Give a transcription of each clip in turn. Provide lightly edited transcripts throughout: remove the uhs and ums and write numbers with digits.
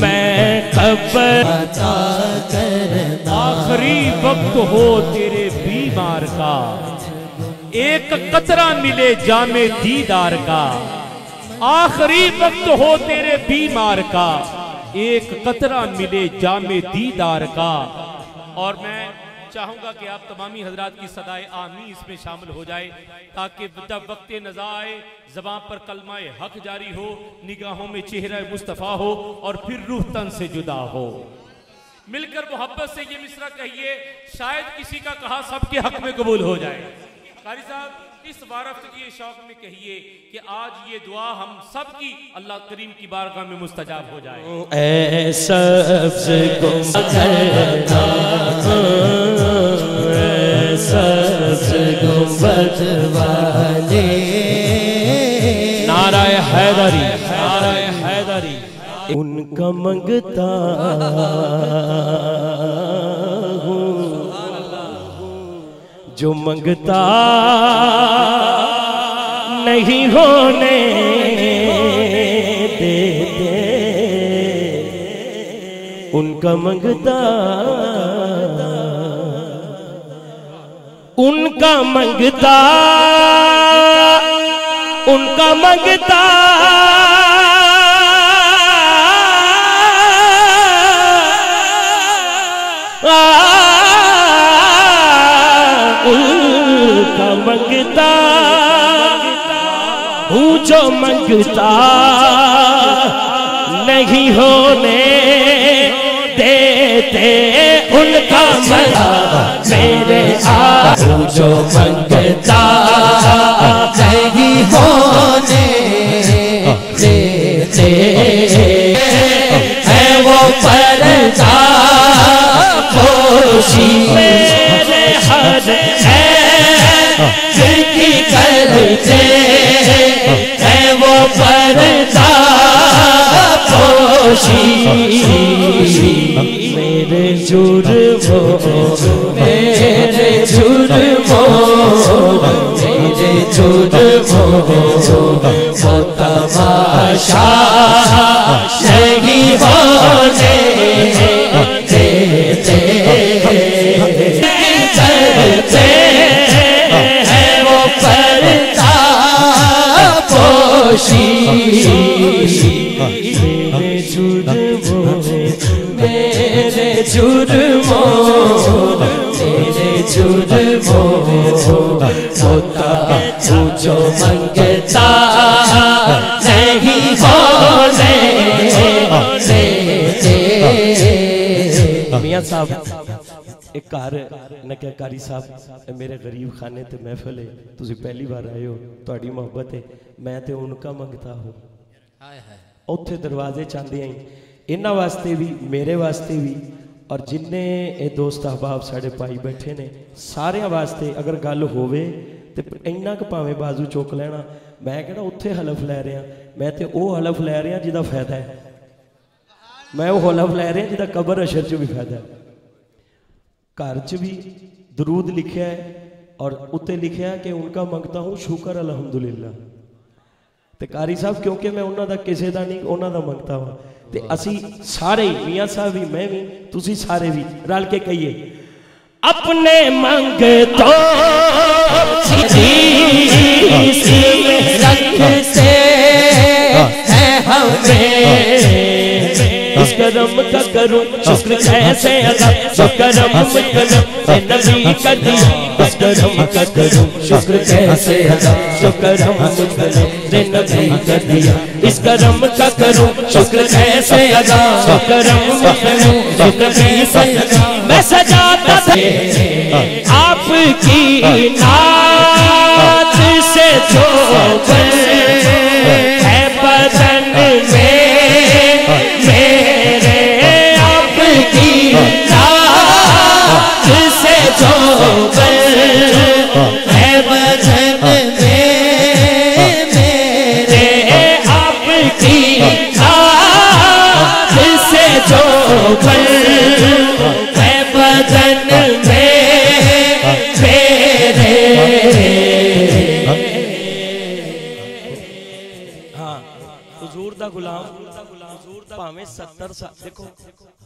मैं खबर आखिरी वक्त हो तेरे बीमार का, एक कतरा मिले जामे दीदार का। आखिरी वक्त हो तेरे बीमार का, एक कतरा मिले जामे दीदार का। और मैं चाहूंगा कि आप तमामी हजरात की सदाए आमीन इसमें शामिल हो जाए, ताकि जब वक्त नज़ा आए ज़बान पर कलमाए हक जारी हो, निगाहों में चेहरा मुस्तफ़ा हो और फिर रूह तन से जुदा हो। मिलकर मोहब्बत से ये मिसरा कहिए, शायद किसी का कहा सबके हक में कबूल हो जाए। कारी साहब इस वारफ्त की शौक में कहिए कि आज ये दुआ हम सब की अल्लाह करीम की बारगाह में मुस्तजाब हो जाए। ऐ सब्ज़ गुंबद वाले, नाराए हैदरी, नाराए हैदरी। उनका मंगता हूँ जो मंगता नहीं होने देते, उनका मंगता, उनका मंगता, उनका मंगता उनका मंगता हूँ जो मंगता नहीं होने देते, उनका मंगता मेरे हूँ जो मंगता नहीं होने देते, है वो पर्दा पोशी मेरे हद है जिनकी करते, है वो पर्दा पोशी मेरे जुर्मों, मेरे जुर्मों, मेरे जुर्मों वो तमाशा नहीं होने देते, करते हैं वो पर्दा पोशी मेरे जुर्मों, मेरे जुर्मों, मेरे जुर्मों होता हूँ जो मंगता नहीं होने देते। मियां साहब एक घर ने क्या कारी साहब मेरे गरीब खाने ते महफिल है, तुसी पहली बार आए हो, तुहाडी मोहब्बत है, मैं ते उनका मंगता हूँ। उत्थे दरवाजे चाहते हैं इन्हां वास्ते भी, मेरे वास्ते भी, और जिन्ने ये दोस्त अहबाब साढ़े भाई बैठे ने सारे वास्ते अगर गल होवे तो इन्ना क भावें बाजू चुक लेना। मैं कहना उत्थे हलफ लै रहा, मैं तो वो हलफ लै रहा जिहदा फायदा है, मैं वो हलफ लै रहा जिहदा कबर अशर च भी फायदा है। घर च भी दरूद लिखा है और उत्ते लिखा है कि उनका मंगता हूँ शुक्र अलहमदुलिल्लाह। तो कारी साहब क्योंकि मैं उन्हों का किसी का नहीं, उन्हों का मंगता वा, तो असी सारे मियाँ साहब भी, मैं भी, तुसी सारे भी रल के कहिए अपने मंगतों रंग से है हमें इस करम का करूं शुक्र कैसे अदा, जो करम नबी कर दिया, इस करम का करूं शुक्र कैसे अदा, जो करम नबी कर दिया, इस करम का करूं शुक्र कैसे अदा, जो करम शुक्र कैसे अदा। मैं सजाता था आपकी नात से जो है बदन में मेरे, आपकी नात से जो है बदन में मेरे, आपकी नात से जो है बदन में मेरे। 70 साल देखो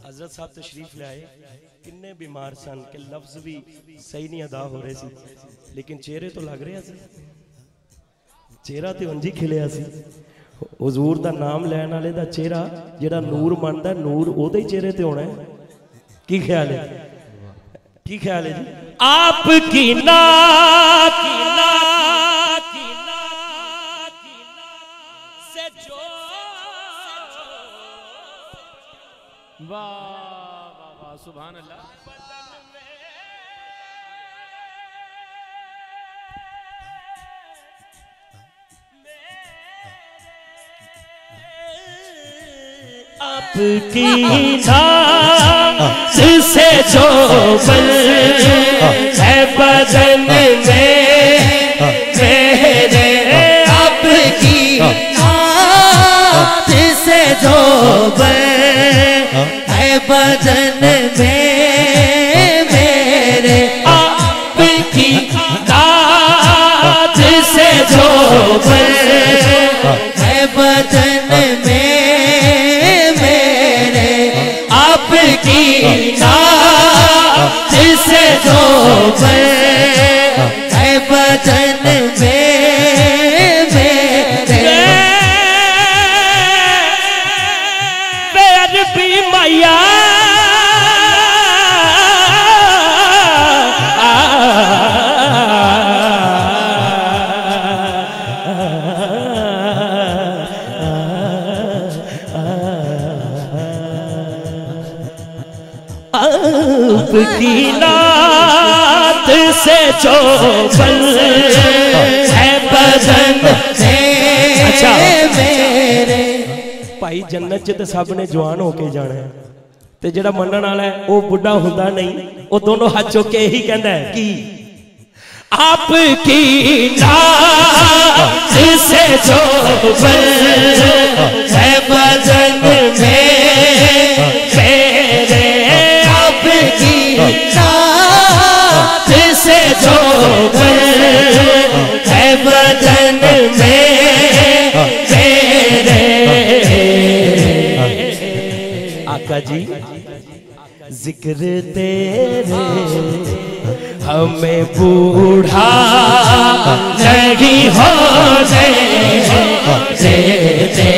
हजरत साहब तशरीफ ले आए, किन्ने बीमार सन कि लफ्ज भी सही नहीं अदा हो रहे सी, लेकिन चेहरे तो लग रहे सी, चेहरा तो उंज ही खिलिया सी। हुजूर दा नाम लैन वाले दा चेहरा जेड़ा नूर मनदा, नूर ओदे ही चेहरे ते होना है। की ख्याल है, की ख्याल है जी? आपकी ना से जो वाह वाह वाह सुभान अल्लाह। आपकी नात से जो बल है बदन में मेरे, आपकी नात से जो बल है बदन में मेरे, आपकी नात से जो बल है बदन में आपकी नात से जो बल है बदन में मेरे, बेअदबी मैया आपकी नात से जो बल है बदन अच्छा मेरे। भाई जन्नत च तो सब ने जवान होके जाना है, ते जेड़ा मनन वाला है वो बुढ़ा हुंदा नहीं, वो दोनों हाथ चुक के यही कहता है कि आपकी नात से जो बल है बदन में मेरे, आपकी नात से जो बल है बदन में मेरे। आका जी जिक्र तेरे हमें बूढ़ा नहीं होने देते,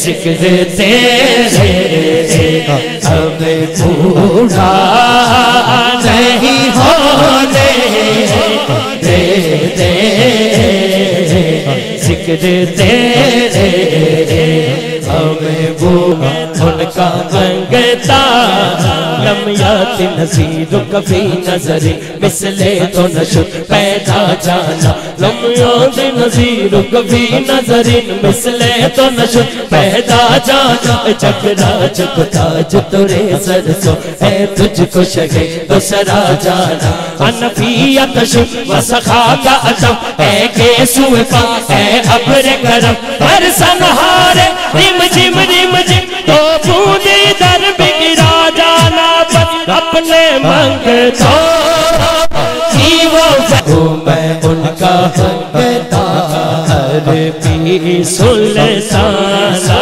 जिक्र तेरे हमें बूढ़ा नहीं होने देते, जिक्र तेरे हमें बूढ़ा उनका मंगता लम्यात नज़ीर कभी नजरी मिसले तो नशुर पैदा जाना, लम्यात नज़ीर कभी नजरी मिसले तो नशुर पैदा जाना, चकरा चुपताज तुरे सरसों है तुझको शगे दूसरा जाना, अनफियत शुभ वसखा का अदम है के सुए पा है अब्र करम हर सनहारे रिम झिम तो बूंदी दर बिगड़ा जाना, अपने मंगता ही वो मैं उनका मंगता हर पी सुल्ताना